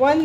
1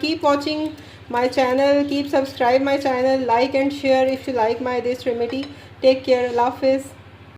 keep watching my channel, keep subscribe my channel, like and share if you like my this remedy. Take care, Allah Hafiz.